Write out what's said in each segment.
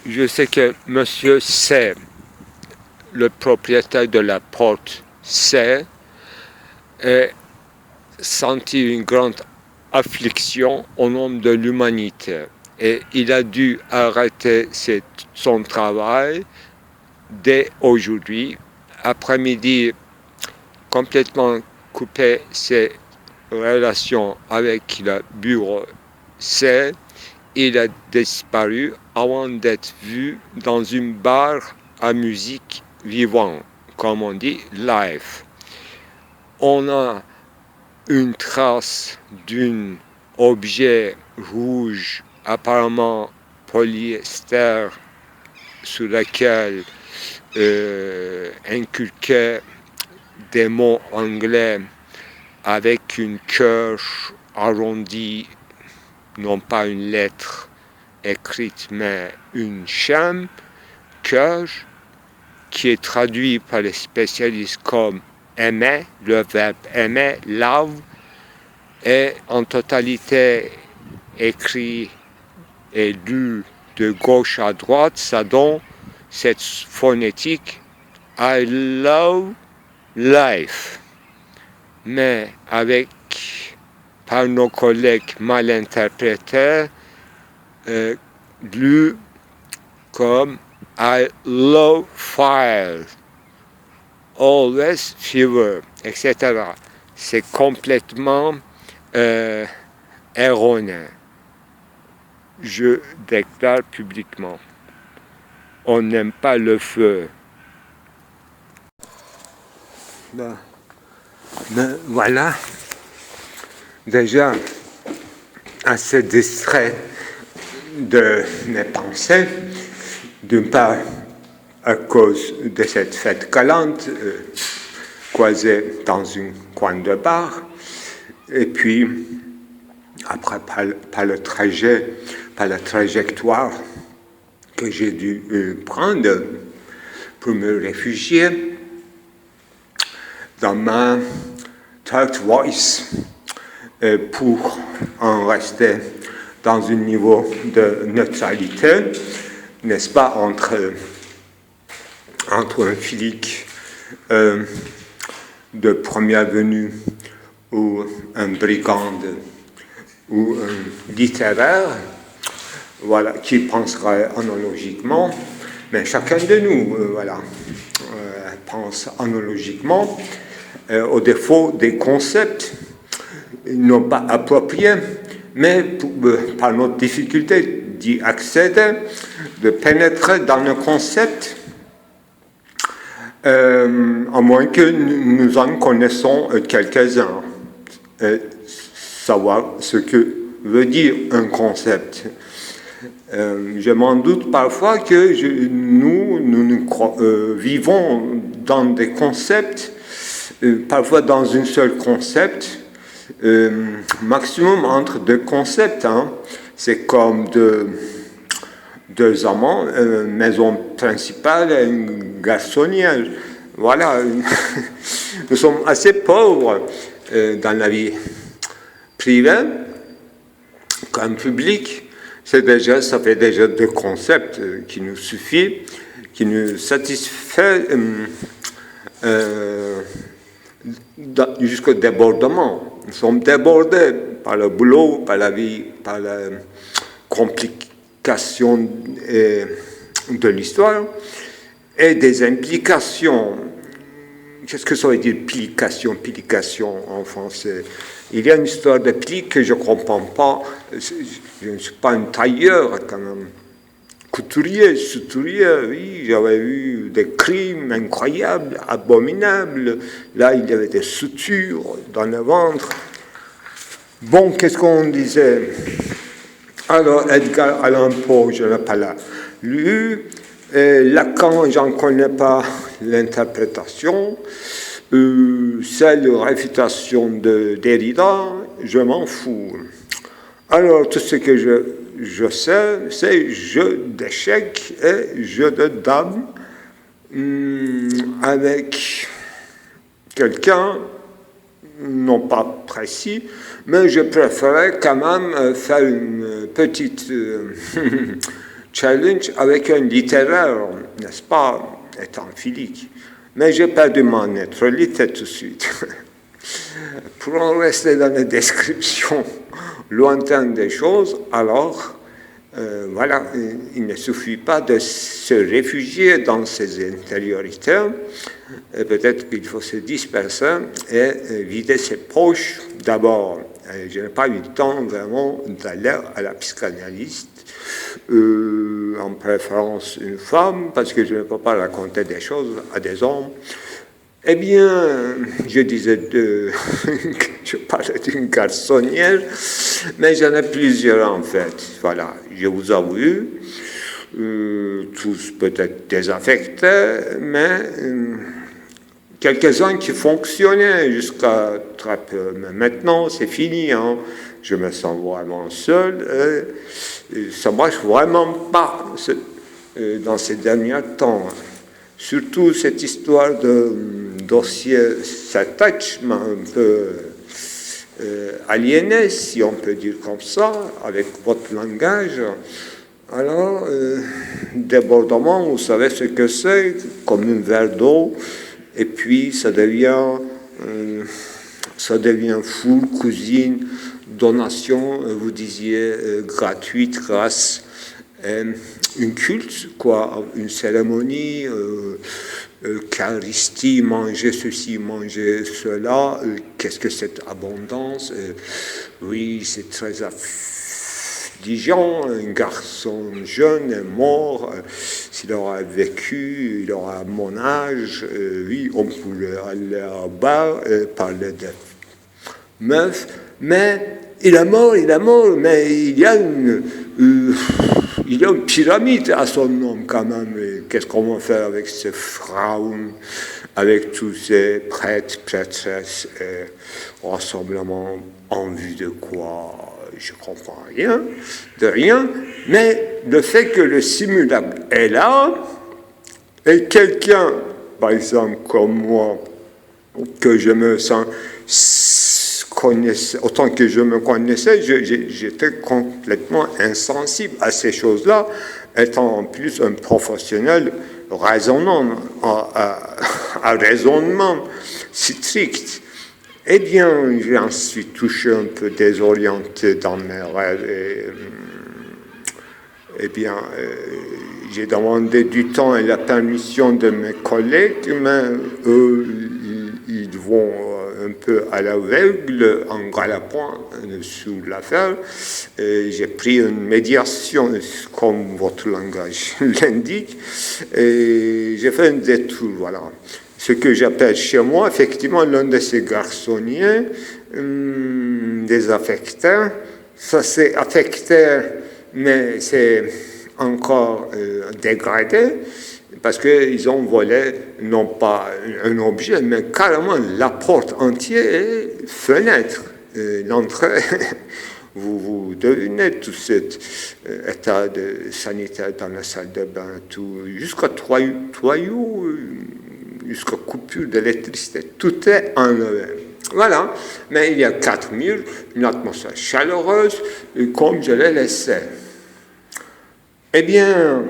je sais que monsieur C, le propriétaire de la porte C, a senti une grande affliction au nom de l'humanité. Et il a dû arrêter son travail dès aujourd'hui, après-midi, complètement couper ses relations avec le bureau C. Il a disparu avant d'être vu dans une bar à musique vivante, comme on dit, live. On a une trace d'un objet rouge, apparemment polyester, sur lequel inculquait des mots anglais avec une cœur arrondie, non pas une lettre écrite, mais une chaîne, cœur, qui est traduit par les spécialistes comme aimer, le verbe aimer, love, et en totalité écrit et lu de gauche à droite, ça donne cette phonétique I love life. Mais avec, par nos collègues mal interprétés, lu comme I love fire, always fever, etc. C'est complètement erroné. Je déclare publiquement, on n'aime pas le feu. Ben, voilà, déjà assez distrait de mes pensées, d'une part à cause de cette fête galante croisée dans un coin de bar, et puis après par le trajet, par la trajectoire que j'ai dû prendre pour me réfugier dans ma third voice pour en rester dans un niveau de neutralité, n'est-ce pas, entre un flic de première venue ou un brigand ou un littéraire, voilà, qui penserait analogiquement, mais chacun de nous pense analogiquement, au défaut des concepts non pas appropriés, mais par notre difficulté d'y accéder, de pénétrer dans le concept, à moins que nous en connaissons quelques-uns, savoir ce que veut dire un concept. Je m'en doute parfois que nous vivons dans des concepts, parfois dans un seul concept, maximum entre deux concepts. C'est comme deux amants, une maison principale et une garçonnière. Voilà, nous sommes assez pauvres dans la vie privée comme publique. Ça fait déjà deux concepts qui nous suffisent, qui nous satisfait jusqu'au débordement. Nous sommes débordés par le boulot, par la vie, par la complication de l'histoire et des implications. Qu'est-ce que ça veut dire plication en français? Il y a une histoire de pli que je ne comprends pas. Je ne suis pas un tailleur quand même. Couturier, souturier, oui, j'avais vu des crimes incroyables, abominables. Là, il y avait des sutures dans le ventre. Bon, qu'est-ce qu'on disait? Alors, Edgar Allan Poe, je ne l'ai pas lu. Lacan, je n'en connais pas l'interprétation. Celle de réfutation de Derrida, je m'en fous. Alors, tout ce que je sais, c'est jeu d'échecs et jeu de dames avec quelqu'un, non pas précis, mais je préférais quand même faire une petite challenge avec un littéraire, n'est-ce pas, est amphilique. Mais j'ai perdu mon neutralité tout de suite. Pour en rester dans les descriptions lointaines des choses, alors, voilà, il ne suffit pas de se réfugier dans ses intériorités. Peut-être qu'il faut se disperser et vider ses poches d'abord. Je n'ai pas eu le temps vraiment d'aller à la psychanalyste, en préférence une femme, parce que je ne peux pas raconter des choses à des hommes. Eh bien, je disais je parlais d'une garçonnière, mais j'en ai plusieurs en fait. Voilà, je vous avoue, tous peut-être désaffectés, mais quelques-uns qui fonctionnaient jusqu'à très peu. Mais maintenant, c'est fini, hein. Je me sens vraiment seul. Ça ne marche vraiment pas dans ces derniers temps. Surtout cette histoire de dossier attach m'a un peu aliéné, si on peut dire comme ça, avec votre langage. Alors, débordement, vous savez ce que c'est, comme un verre d'eau, et puis ça devient fou, cousine, donation, vous disiez, gratuite, grâce. Une culte, quoi, une cérémonie, Eucharistie, manger ceci, manger cela, qu'est-ce que cette abondance? Oui, c'est très affligeant, un garçon jeune est mort, s'il aura vécu, il aura mon âge, oui, on pourrait aller à bar, parler de meuf, mais il est mort, mais il y a une pyramide à son nom quand même. Qu'est-ce qu'on va faire avec ces Frauen, avec tous ces prêtres, prêtresses, rassemblements en vue de quoi? Je ne comprends rien, de rien. Mais le fait que le simulacre est là, et quelqu'un, par exemple comme moi, que je me sens autant que je me connaissais, j'étais complètement insensible à ces choses-là, étant en plus un professionnel raisonnant, à raisonnement strict. Eh bien, j'en suis touché un peu désorienté dans mes rêves. Eh bien, j'ai demandé du temps et la permission de mes collègues, mais eux, ils vont un peu à l'aveugle, en galopant sur l'affaire. J'ai pris une médiation, comme votre langage l'indique, et j'ai fait un détour, voilà. Ce que j'appelle chez moi, effectivement, l'un de ces garçonniers désaffectés. Ça, c'est affecté, mais c'est encore dégradé, parce qu'ils ont volé, non pas un objet, mais carrément la porte entière et fenêtre, l'entrée. Vous devinez tout cet état sanitaire dans la salle de bain, tout, jusqu'à toyaux, jusqu'à coupure d'électricité, tout est enlevé. Voilà, mais il y a 4 murs, une atmosphère chaleureuse, comme je l'ai laissé. Eh bien,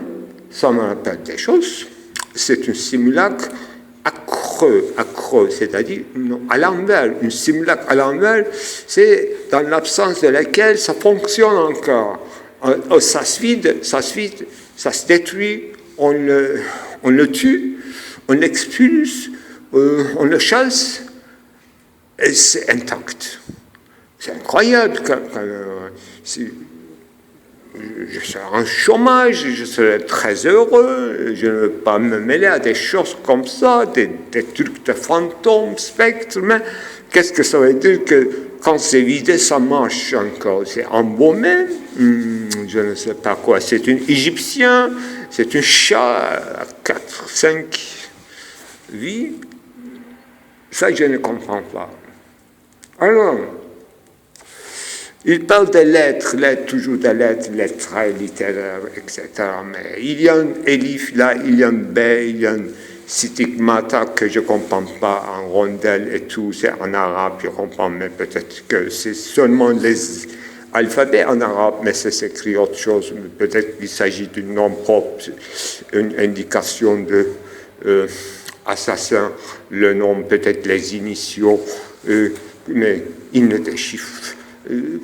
ça me rappelle des choses. C'est un simulacre accreux, c'est-à-dire à l'envers. Un simulacre à l'envers, c'est dans l'absence de laquelle ça fonctionne encore. Ça se vide, ça se détruit, on le tue, on l'expulse, on le chasse, et c'est intact. C'est incroyable. Je serai en chômage, je serai très heureux, je ne veux pas me mêler à des choses comme ça, des trucs de fantômes, spectres, mais qu'est-ce que ça veut dire que quand c'est vidé, ça marche encore? C'est embaumé, je ne sais pas quoi, c'est un Égyptien, c'est un chat à 4, 5 vies, ça je ne comprends pas. Alors, il parle de lettres, toujours de lettres littéraires, etc. Mais il y a un élif là, il y a un B, il y a un stigmata que je ne comprends pas en rondelle et tout, c'est en arabe, je comprends, mais peut-être que c'est seulement les alphabet en arabe, mais ça s'écrit autre chose. Peut-être qu'il s'agit d'un nom propre, une indication de assassin, le nom, peut-être les initiaux, mais ils ne déchiffrent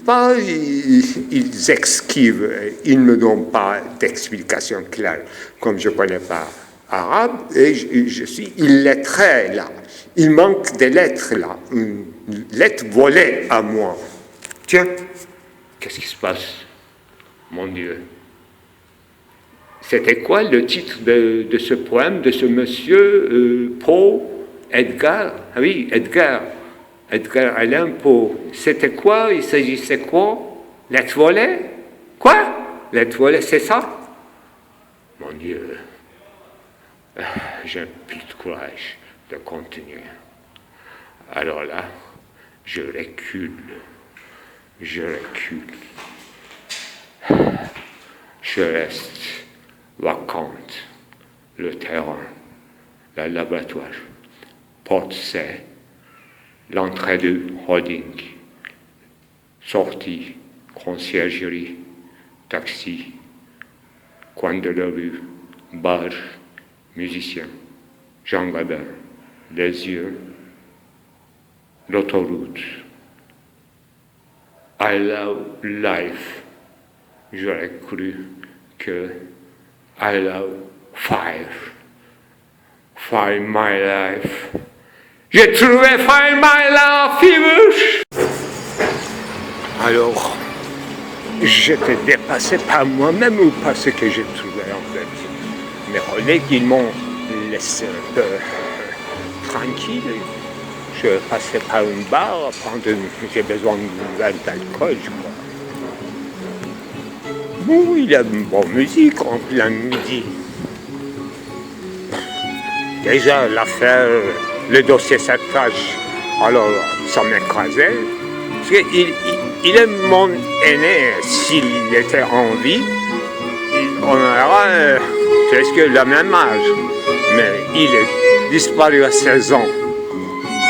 pas, ils esquivent, ils ne donnent pas d'explication claire. Comme je ne connais pas arabe, et je suis illettré là. Il manque des lettres là, une lettre volée à moi. Tiens, qu'est-ce qui se passe, mon Dieu? C'était quoi le titre de ce poème, de ce monsieur Poe, Edgar? Ah oui, Edgar Allan Poe. C'était quoi? Il s'agissait quoi? Lettre volée? Quoi? Lettre volée, c'est ça? Mon Dieu, j'ai plus de courage de continuer. Alors là, je recule. Je reste vacante. Le terrain, le laboratoire, porte C, l'entrée du holding, sortie, conciergerie, taxi, coin de la rue, bar, musicien, Jean Gabin, les yeux, l'autoroute. I love life. J'aurais cru que I love fire. Fire my life. J'ai trouvé Fire my life, fever. Alors, j'étais dépassé par moi-même ou par ce que j'ai trouvé en fait. Mes collègues, ils m'ont laissé un peu tranquille. Je passais par une bar, j'ai besoin d'un verre d'alcool, je crois. Bon, il y a une bonne musique en plein midi. Déjà, l'affaire, le dossier 7 pages, alors ça m'écrasait. Parce qu'il est mon aîné, s'il était en vie, on aura presque le même âge. Mais il est disparu à 16 ans.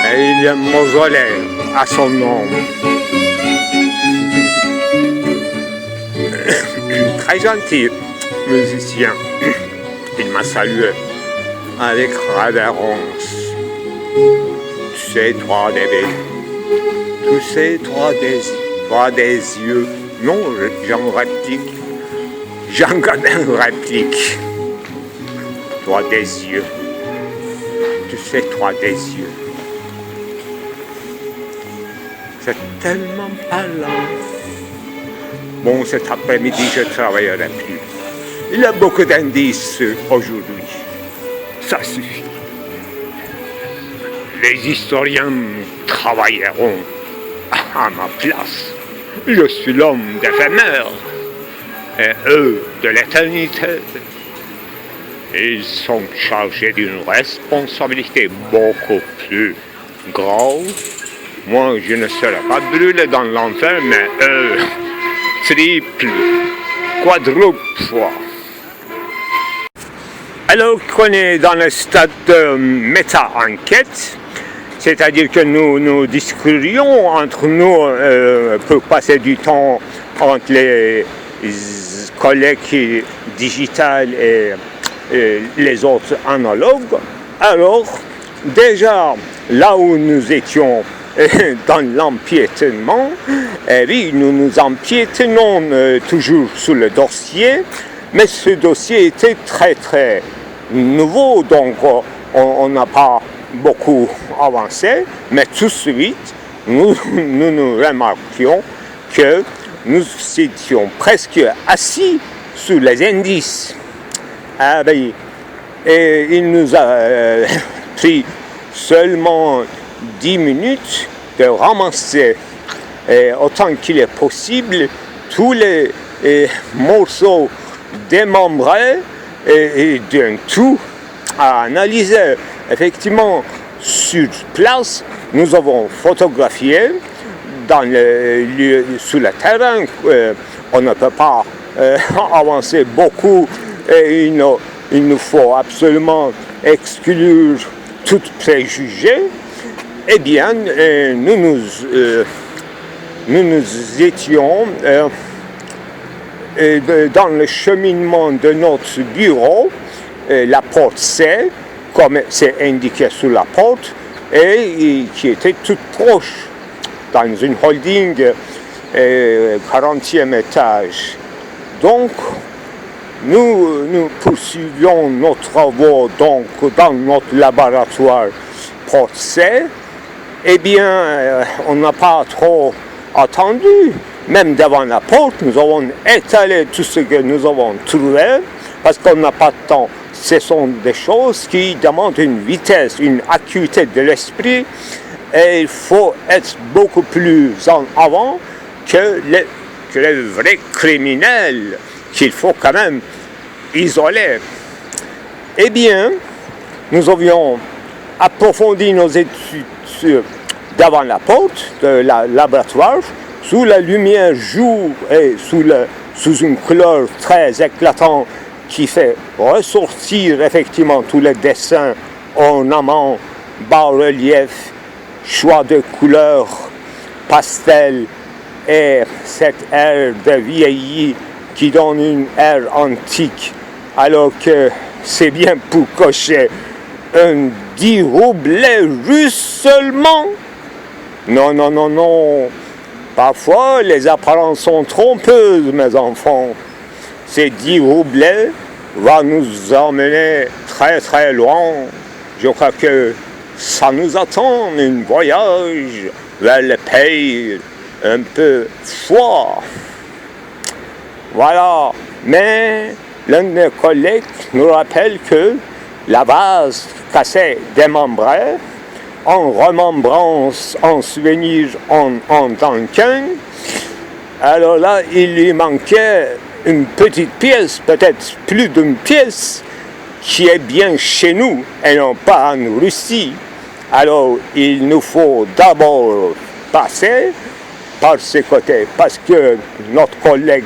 Et il y a un mausolée à son nom. Très gentil musicien. Il m'a salué avec révérence. Tous ces trois des yeux. Non, j'en réplique. Jean Gabin réplique. Trois des yeux. Tous ces trois des yeux. C'est tellement parlant. Bon, cet après-midi, je ne travaillerai plus. Il y a beaucoup d'indices aujourd'hui. Ça suffit. Les historiens travailleront à ma place. Je suis l'homme d'éphémère et eux de l'éternité. Ils sont chargés d'une responsabilité beaucoup plus grave. Moi, je ne serai pas brûlé dans l'enfer, mais eux, triple, quadruple fois. Alors qu'on est dans le stade de méta-enquête, c'est-à-dire que nous discurions entre nous pour passer du temps entre les collègues digitales et les autres analogues. Alors, déjà, là où nous étions dans l'empiétement, oui, nous empiétonnons toujours sur le dossier, mais ce dossier était très très nouveau, donc on n'a pas beaucoup avancé, mais tout de suite, nous remarquions que nous étions presque assis sur les indices. Ah ben, et il nous a pris seulement 10 minutes de ramasser autant qu'il est possible tous les morceaux démembrés et d'un tout à analyser. Effectivement, sur place, nous avons photographié dans sur le terrain. On ne peut pas avancer beaucoup et il nous faut absolument exclure tout préjugé. Eh bien, nous nous nous étions dans le cheminement de notre bureau, la porte C, comme c'est indiqué sur la porte, et qui était toute proche, dans une holding 40e étage. Donc, nous poursuivions nos travaux donc, dans notre laboratoire porte C. Eh bien, on n'a pas trop attendu. Même devant la porte, nous avons étalé tout ce que nous avons trouvé, parce qu'on n'a pas de temps. Ce sont des choses qui demandent une vitesse, une acuité de l'esprit, et il faut être beaucoup plus en avant que les vrais criminels qu'il faut quand même isoler. Eh bien, nous avions approfondi nos études devant la porte de la laboratoire, sous la lumière jour et sous une couleur très éclatante qui fait ressortir effectivement tous les dessins, ornements, bas-reliefs, choix de couleurs, pastel et cette air de vieilli qui donne une air antique, alors que c'est bien pour cocher un 10 roublets russe seulement. Non, non, non, non. Parfois, les apparences sont trompeuses, mes enfants. Ces 10 roublets vont nous emmener très, très loin. Je crois que ça nous attend, un voyage vers le pays un peu froid. Voilà. Mais l'un de mes collègues nous rappelle que la vase cassée démembrée, en remembrance, en souvenir, en tant qu'un. Alors là, il lui manquait une petite pièce, peut-être plus d'une pièce, qui est bien chez nous et non pas en Russie. Alors, il nous faut d'abord passer par ce côté, parce que notre collègue,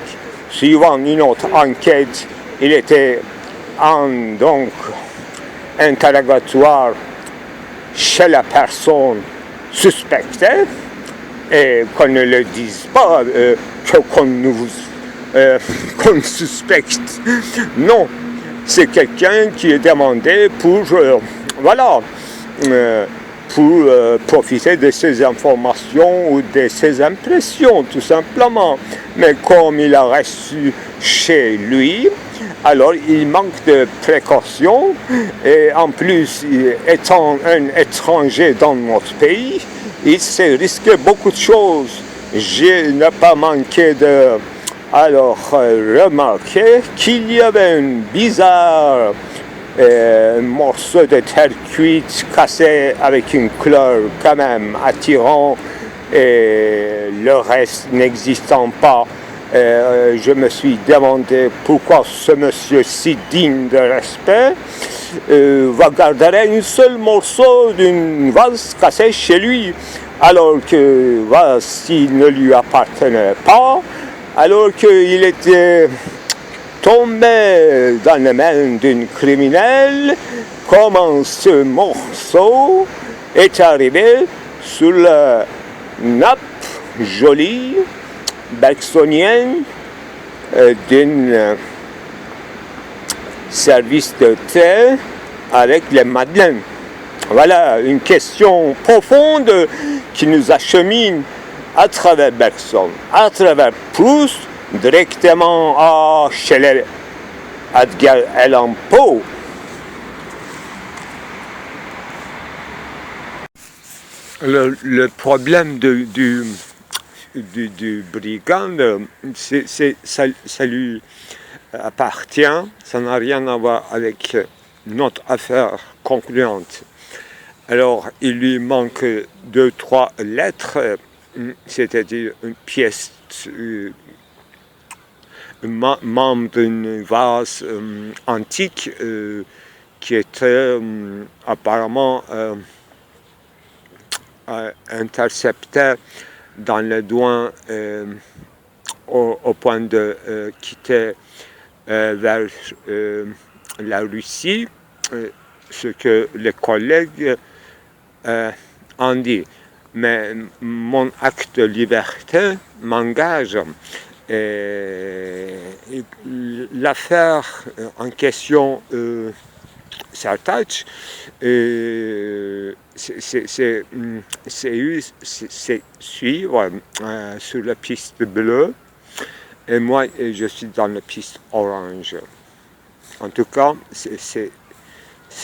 suivant une autre enquête, il était en donc interrogatoire chez la personne suspectée, et qu'on ne le dise pas, qu'on suspecte. Non, c'est quelqu'un qui est demandé pour, pour profiter de ses informations ou de ses impressions, tout simplement. Mais comme il a reçu chez lui, alors il manque de précautions, et en plus, étant un étranger dans notre pays, il s'est risqué beaucoup de choses. Je n'ai pas manqué de remarquer qu'il y avait un bizarre morceau de terre cuite cassé avec une couleur quand même attirant, et le reste n'existant pas. Je me suis demandé pourquoi ce monsieur si digne de respect va garder un seul morceau d'une vase cassée chez lui, alors que s'il ne lui appartenait pas, alors qu'il était tombé dans les mains d'une criminelle. Comment ce morceau est arrivé sur la nappe jolie bergsonienne d'un service de thé avec les madeleines. Voilà une question profonde qui nous achemine à travers Bergson, à travers Proust, directement chez les Edgar Allan Poe. Le problème du brigand, ça lui appartient, ça n'a rien à voir avec notre affaire concluante. Alors, il lui manque 2-3 lettres, c'est-à-dire une pièce, membre d'une vase antique qui était apparemment interceptée dans le douane au point de quitter vers la Russie, ce que les collègues ont dit. mais mon acte de liberté m'engage. L'affaire en question s'attache, c'est suivre sur la piste bleue, et moi je suis dans la piste orange. En tout cas, c'est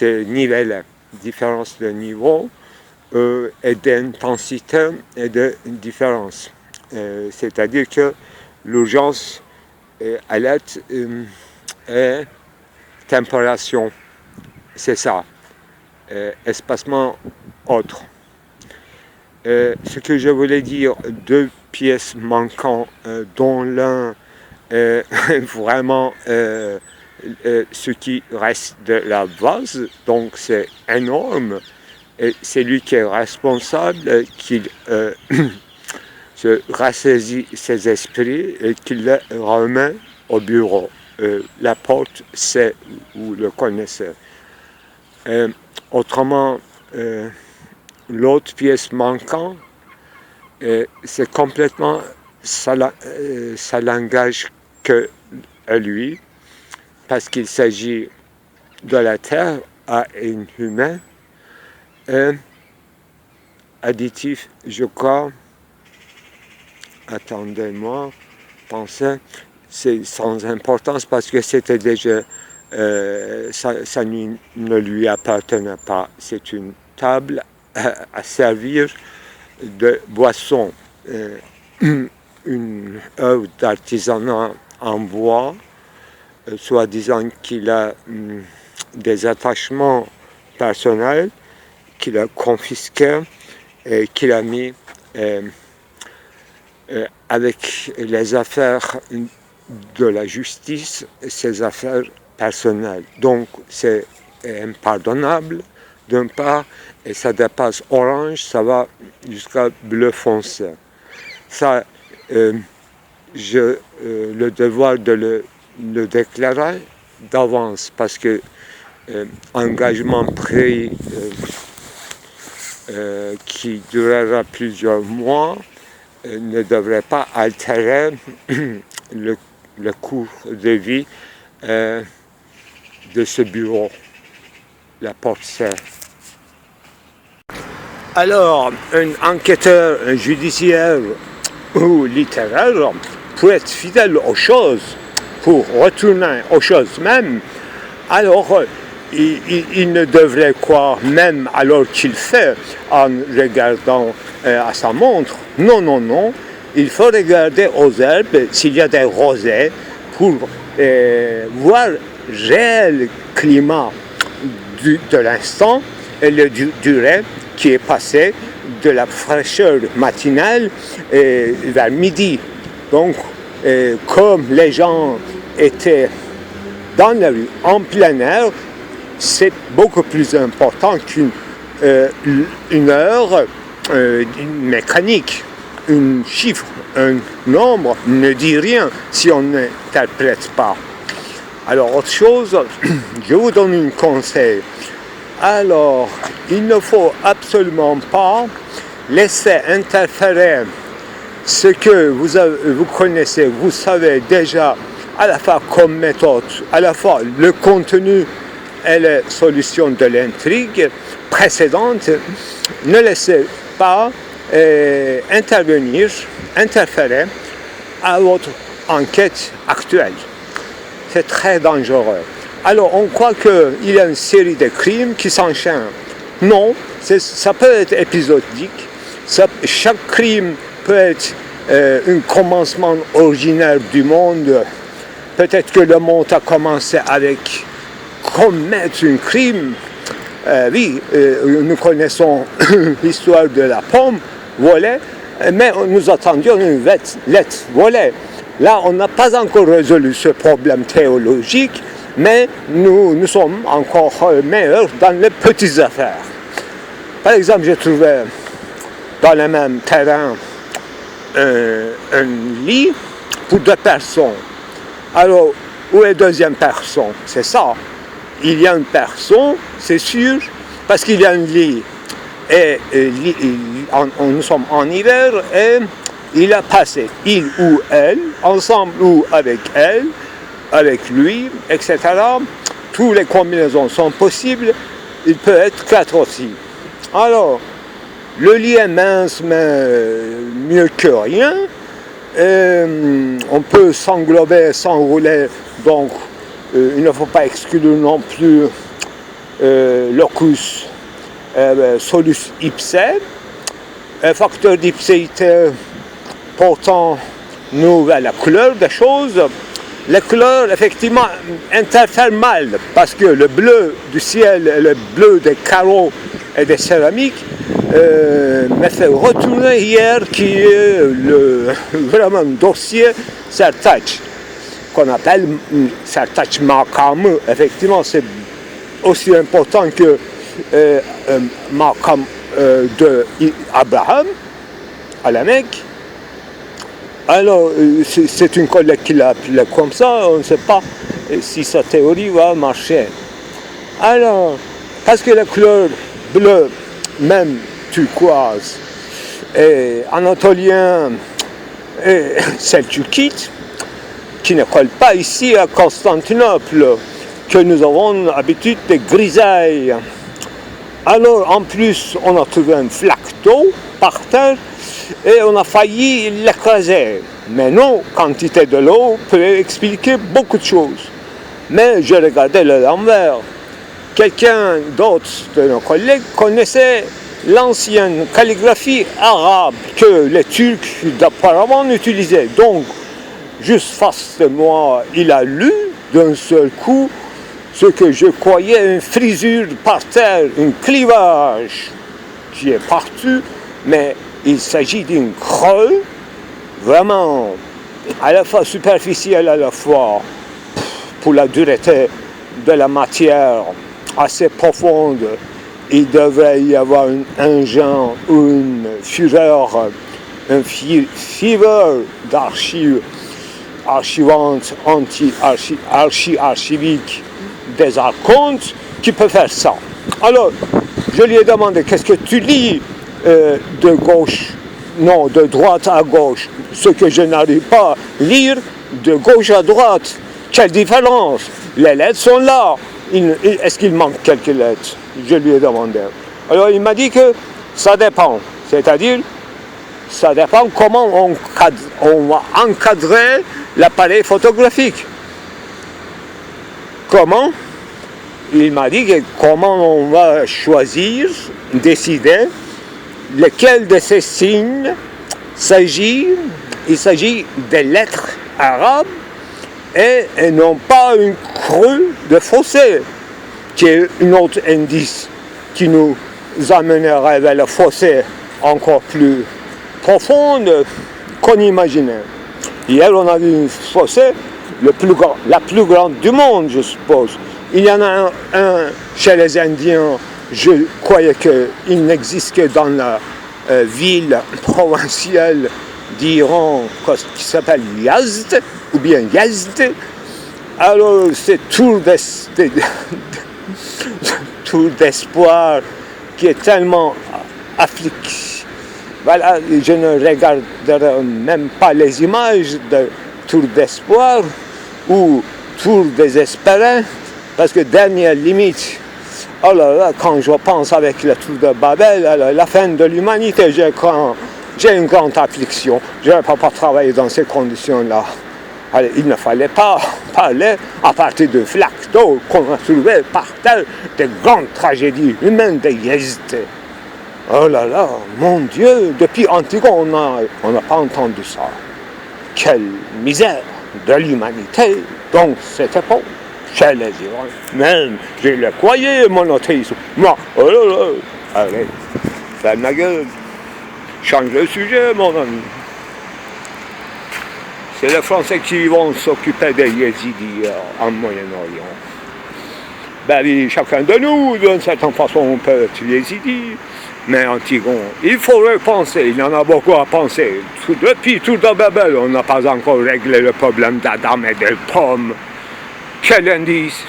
nivelé, différence de niveau et d'intensité et de différence. C'est-à-dire que l'urgence à l'aide est températion, c'est ça, espacement autre. Ce que je voulais dire, deux pièces manquantes, dont l'un est vraiment ce qui reste de la vase, donc c'est énorme, et c'est lui qui est responsable, qu'il se rassaisit ses esprits et qu'il le remet au bureau. La porte, c'est, vous le connaissez. Autrement, l'autre pièce manquante, c'est complètement, ça l'engage que à lui, parce qu'il s'agit de la terre à un humain. Additif, je crois, attendez-moi, pensez, c'est sans importance parce que c'était déjà, ça ne lui appartenait pas. C'est une table à servir de boisson, une œuvre d'artisanat en bois, soi-disant qu'il a des attachements personnels, qu'il a confisqués et qu'il a mis avec les affaires de la justice, ses affaires personnelles. Donc c'est impardonnable d'un part, et ça dépasse orange, ça va jusqu'à bleu foncé. Ça, j'ai le devoir de le déclarer d'avance, parce que engagement pris qui durera plusieurs mois ne devrait pas altérer le cours de vie de ce bureau. La porte serre. Alors, un enquêteur judiciaire ou littéraire, pour être fidèle aux choses, pour retourner aux choses même, alors il ne devrait croire, même alors qu'il fait, en regardant à sa montre, non, il faut regarder aux herbes s'il y a des rosées pour voir le réel climat de l'instant et le durée qui est passé de la fraîcheur matinale vers midi. Donc, comme les gens étaient dans la rue, en plein air, c'est beaucoup plus important qu'une heure mécanique. Un chiffre, un nombre ne dit rien si on n'interprète pas. Alors, autre chose, je vous donne un conseil. Alors, il ne faut absolument pas laisser interférer ce que vous connaissez, vous savez déjà à la fois comme méthode, à la fois le contenu et les solutions de l'intrigue précédente. Ne laissez pas interférer à votre enquête actuelle. C'est très dangereux. Alors, on croit qu'il y a une série de crimes qui s'enchaînent. Non, ça peut être épisodique. Chaque crime peut être un commencement originaire du monde. Peut-être que le monde a commencé avec commettre un crime. Oui, nous connaissons l'histoire de la pomme volée, mais nous attendions une lettre volée. Là, on n'a pas encore résolu ce problème théologique, mais nous sommes encore meilleurs dans les petites affaires. Par exemple, j'ai trouvé dans le même terrain un lit pour 2 personnes. Alors, où est la deuxième personne? C'est ça. Il y a une personne, c'est sûr, parce qu'il y a un lit. Et nous sommes en hiver et il a passé, il ou elle, ensemble ou avec elle, avec lui, etc. Toutes les combinaisons sont possibles, il peut être 4 aussi. Alors, le lit est mince, mais mieux que rien. On peut s'englober, s'enrouler, donc il ne faut pas exclure non plus locus solus ipse, un facteur d'ipséité portant nous vers la couleur des choses. Les couleurs, effectivement, interfèrent mal, parce que le bleu du ciel et le bleu des carreaux et des céramiques me fait retourner hier qui est vraiment dossier Sertaç, qu'on appelle Sertaç makamı. Effectivement, c'est aussi important que makam de Abraham à la Mecque. Alors, c'est une collègue qui l'a appelé comme ça, on ne sait pas si sa théorie va marcher. Alors, parce que la couleur bleue, même turquoise, et anatolien, et selçukite, qui ne colle pas ici à Constantinople, que nous avons l'habitude de grisailles. Alors, en plus, on a trouvé un flaque d'eau par terre, et on a failli l'écraser. Mais non, quantité de l'eau peut expliquer beaucoup de choses. Mais j'ai regardé le l'envers. Quelqu'un d'autre de nos collègues connaissait l'ancienne calligraphie arabe que les Turcs d'apparemment utilisaient. Donc, juste face de moi, il a lu d'un seul coup ce que je croyais une frisure par terre, un clivage qui est partout, mais il s'agit d'une creux vraiment à la fois superficielle, à la fois pour la dureté de la matière assez profonde. Il devrait y avoir un genre, une fureur, un fever archivante, archivique des archontes qui peut faire ça. Alors, je lui ai demandé, qu'est-ce que tu lis de gauche, non, de droite à gauche, ce que je n'arrive pas à lire de gauche à droite. Quelle différence? Les lettres sont là. Est-ce qu'il manque quelques lettres? Je lui ai demandé. Alors il m'a dit que ça dépend. C'est-à-dire, ça dépend comment on va encadrer l'appareil photographique. Comment? Il m'a dit que comment on va choisir, décider lequel de ces signes s'agit. Il s'agit des lettres arabes et non pas une crue de fossé, qui est un autre indice qui nous amènerait vers le fossé encore plus profond qu'on imaginait. Hier, on a vu un fossé, la plus grande du monde, je suppose. Il y en a un chez les Indiens, je croyais qu'il n'existe que dans la ville provinciale d'Iran qui s'appelle Yazd, ou bien Yazd. Alors c'est tour d'espoir qui est tellement afflict. Voilà, je ne regarderai même pas les images de tour d'espoir ou tour désespéré, parce que dernière limite, oh là là, quand je pense avec le tour de Babel, la fin de l'humanité, j'ai une grande affliction. Je ne peux pas travailler dans ces conditions-là. Alors, il ne fallait pas parler à partir de flaques d'eau qu'on a trouvé par terre de grandes tragédies humaines de Yazd. Oh là là, mon Dieu, depuis Antigone, on n'a pas entendu ça. Quelle misère de l'humanité dans cette époque, chez les Iraniens. Même, je le croyais, monothéisme. Moi, oh là là, allez, ferme la gueule. Change le sujet, mon ami. C'est les Français qui vont s'occuper des Yézidis en Moyen-Orient. Ben oui, chacun de nous, d'une certaine façon, on peut être Yézidi, mais Antigone, il faut repenser, il y en a beaucoup à penser. Depuis tout de Babel, on n'a pas encore réglé le problème d'Adam et des pommes. Quel indice!